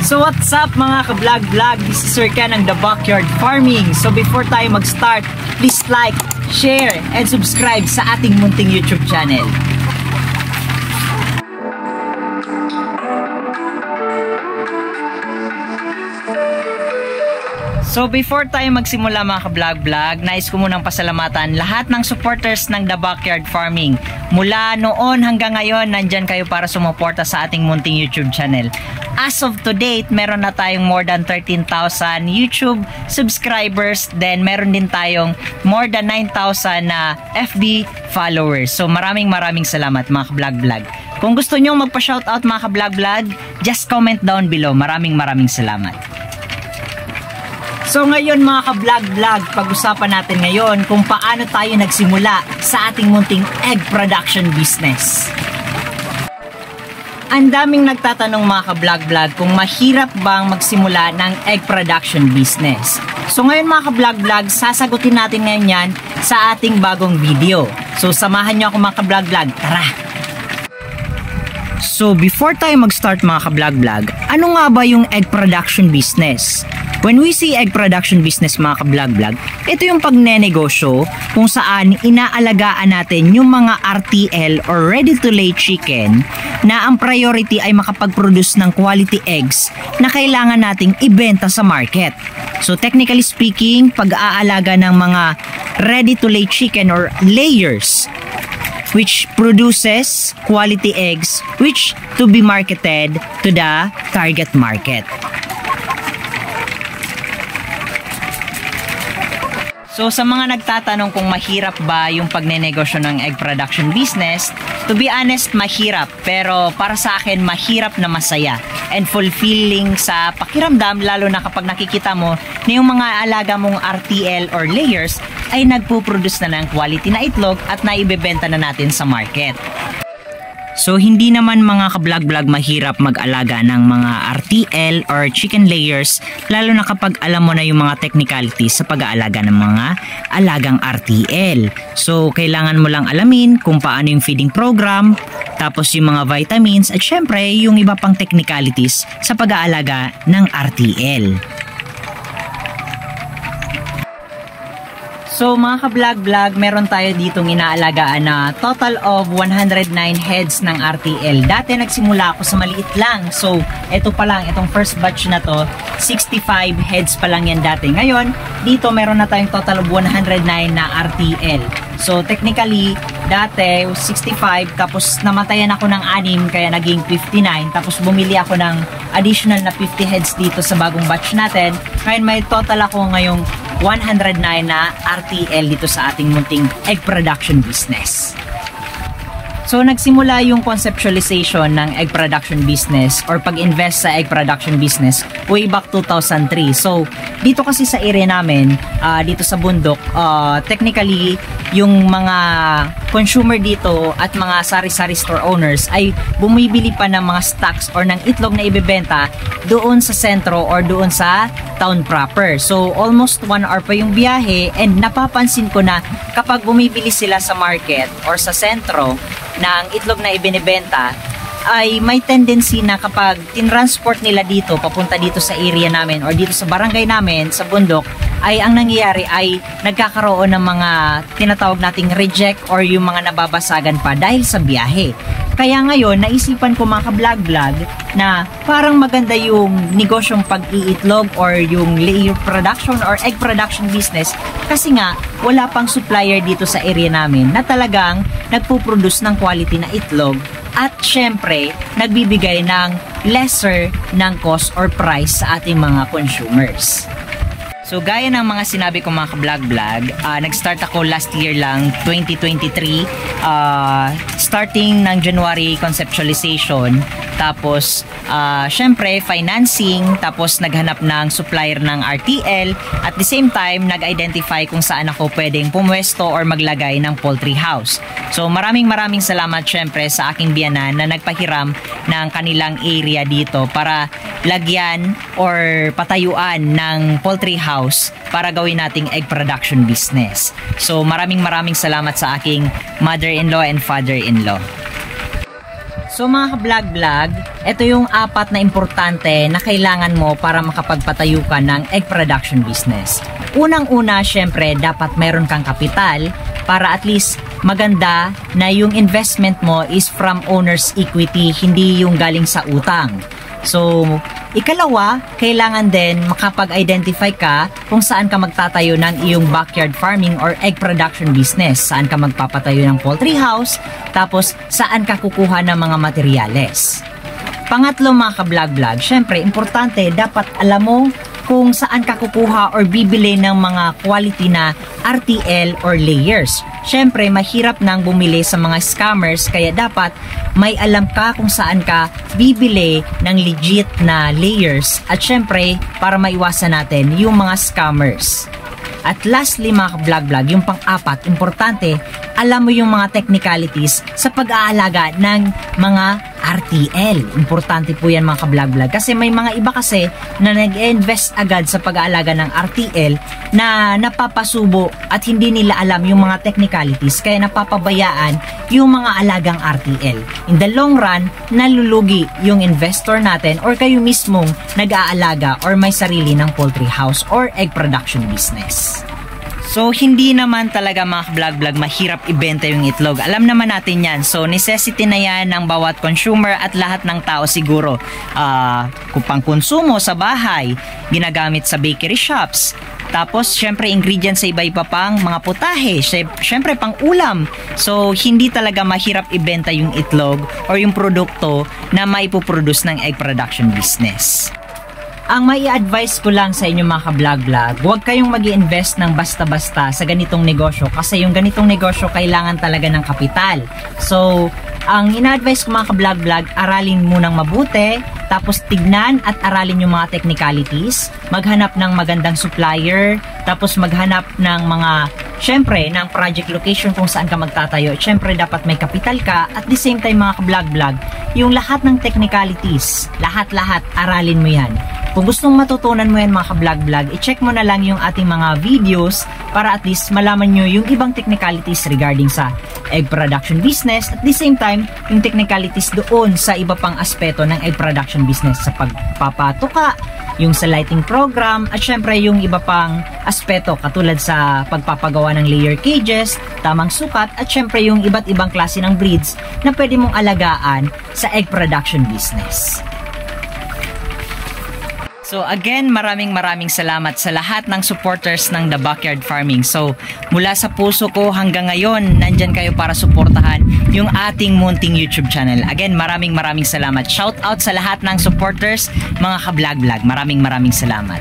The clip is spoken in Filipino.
So what's up mga ka-vlog-vlog? This is Sir Ken ng The Backyard Farming. So before tayo mag-start, please like, share, and subscribe sa ating munting YouTube channel. So before tayo magsimula mga ka-vlog-vlog, nais ko munang pasalamatan lahat ng supporters ng The Backyard Farming. Mula noon hanggang ngayon, nandyan kayo para sumuporta sa ating munting YouTube channel. As of to date, meron na tayong more than 13,000 YouTube subscribers. Then meron din tayong more than 9,000 na FB followers. So maraming salamat mga ka-vlog-vlog. Kung gusto nyo magpa-shoutout mga ka-vlog-vlog, just comment down below. Maraming salamat. So ngayon mga ka-vlog-vlog, pag-usapan natin ngayon kung paano tayo nagsimula sa ating munting egg production business. Ang daming nagtatanong mga ka-vlog-vlog kung mahirap bang magsimula ng egg production business. So ngayon mga ka-vlog-vlog, sasagutin natin ngayon yan sa ating bagong video. So samahan nyo ako mga ka-vlog-vlog, tara! So before tayo mag-start mga ka-vlog-vlog, ano nga ba yung egg production business? When we see egg production business mga ka-vlog-vlog, ito yung pagnenegosyo kung saan inaalagaan natin yung mga RTL or ready-to-lay chicken na ang priority ay makapag-produce ng quality eggs na kailangan nating ibenta sa market. So technically speaking, pag-aalaga ng mga ready-to-lay chicken or layers which produces quality eggs which to be marketed to the target market. So sa mga nagtatanong kung mahirap ba yung pagnenegosyo ng egg production business, to be honest, mahirap. Pero para sa akin, mahirap na masaya and fulfilling sa pakiramdam, lalo na kapag nakikita mo na yung mga alaga mong RTL or layers ay nagpo-produce na ng quality na itlog at naibebenta na natin sa market. So hindi naman mga ka-vlog-vlog mahirap mag-alaga ng mga RTL or chicken layers, lalo na kapag alam mo na yung mga technicalities sa pag-aalaga ng mga alagang RTL. So kailangan mo lang alamin kung paano yung feeding program, tapos yung mga vitamins at syempre yung iba pang technicalities sa pag-aalaga ng RTL. So mga ka-vlog-vlog, meron tayo ditong inaalagaan na total of 109 heads ng RTL. Dati nagsimula ako sa maliit lang. So ito pa lang, itong first batch na to, 65 heads pa lang yan dati. Ngayon, dito meron na tayong total of 109 na RTL. So technically, dati 65 tapos namatayan ako ng 6 kaya naging 59. Tapos bumili ako ng additional na 50 heads dito sa bagong batch natin. Ngayon may total ako ngayong 109 na RTL dito sa ating munting egg production business. So nagsimula yung conceptualization ng egg production business or pag-invest sa egg production business way back 2003. So dito kasi sa area namin, dito sa bundok, technically yung mga consumer dito at mga sari-sari store owners ay bumibili pa ng mga stocks or ng itlog na ibebenta doon sa sentro or doon sa town proper. So almost 1 hour pa yung biyahe, and napapansin ko na kapag bumibili sila sa market or sa sentro ng itlog na ibinebenta, ay may tendency na kapag tinransport nila dito, papunta dito sa area namin or dito sa barangay namin, sa bundok, ay ang nangyayari ay nagkakaroon ng mga tinatawag nating reject or yung mga nababasagan pa dahil sa biyahe. Kaya ngayon, naisipan ko mga ka-vlog-vlog na parang maganda yung negosyong pag-iitlog or yung layer production or egg production business kasi nga wala pang supplier dito sa area namin na talagang nagpo-produce ng quality na itlog at syempre nagbibigay ng lesser ng cost or price sa ating mga consumers. So gaya ng mga sinabi ko mga ka-vlog-vlog, nag-start ako last year lang, 2023, starting ng January conceptualization, tapos syempre financing, tapos naghanap ng supplier ng RTL, at the same time nag-identify kung saan ako pwedeng pumwesto or maglagay ng poultry house. So maraming salamat syempre sa aking biyanan na nagpahiram ng kanilang area dito para lagyan or patayuan ng poultry house para gawin nating egg production business. So maraming salamat sa aking mother-in-law and father-in-law. So mga ka-vlog-vlog, ito yung 4 na importante na kailangan mo para makapagpatayo ka ng egg production business. Unang-una, syempre, dapat meron kang kapital para at least maganda na yung investment mo is from owner's equity, hindi yung galing sa utang. So, ikalawa, kailangan din makapag-identify ka kung saan ka magtatayo ng iyong backyard farming or egg production business. Saan ka magpapatayo ng poultry house, tapos saan ka kukuha ng mga materyales. Pangatlo mga ka-vlog-vlog, syempre importante dapat alam mo kung saan ka kukuha or bibili ng mga quality na RTL or layers. Syempre, mahirap nang bumili sa mga scammers kaya dapat may alam ka kung saan ka bibili ng legit na layers at syempre, para maiwasan natin yung mga scammers. At lastly mga ka-vlog-vlog, yung pang-4, importante, alam mo yung mga technicalities sa pag-aalaga ng mga RTL. Importante po yan mga ka-vlog-vlog kasi may mga iba kasi na nag-invest agad sa pag-aalaga ng RTL na napapasubo at hindi nila alam yung mga technicalities kaya napapabayaan yung mga alagang RTL. In the long run, nalulugi yung investor natin or kayo mismong nag-aalaga or may sarili ng poultry house or egg production business. So, hindi naman talaga mga vlog-vlog mahirap ibenta yung itlog. Alam naman natin yan. So, necessity na yan ng bawat consumer at lahat ng tao siguro. Kung pang konsumo sa bahay, ginagamit sa bakery shops. Tapos, syempre, ingredients sa iba-iba pang mga putahe. Syempre, pang ulam. So, hindi talaga mahirap ibenta yung itlog or yung produkto na maipoproduce ng egg production business. Ang may advice ko lang sa inyo mga ka-vlog-vlog, huwag kayong mag-i-invest ng basta-basta sa ganitong negosyo kasi yung ganitong negosyo kailangan talaga ng kapital. So, ang ina-advise ko mga ka-vlog-vlog, aralin munang mabuti, tapos tignan at aralin yung mga technicalities, maghanap ng magandang supplier, tapos maghanap ng mga, syempre, ng project location kung saan ka magtatayo. Syempre, dapat may kapital ka. At the same time mga ka-vlog-vlog, yung lahat ng technicalities, lahat-lahat, aralin mo yan. Kung gustong matutunan mo yan mga ka-vlog-vlog, i-check mo na lang yung ating mga videos para at least malaman nyo yung ibang technicalities regarding sa egg production business. At the same time, yung technicalities doon sa iba pang aspeto ng egg production business sa pagpapatuka, yung sa lighting program, at syempre yung iba pang aspeto katulad sa pagpapagawa ng layer cages, tamang sukat, at syempre yung iba't ibang klase ng breeds na pwede mong alagaan sa egg production business. So again, maraming salamat sa lahat ng supporters ng The Backyard Farming. So mula sa puso ko hanggang ngayon, nandyan kayo para suportahan yung ating munting YouTube channel. Again, maraming salamat. Shout out sa lahat ng supporters, mga ka-vlog-vlog. Maraming salamat.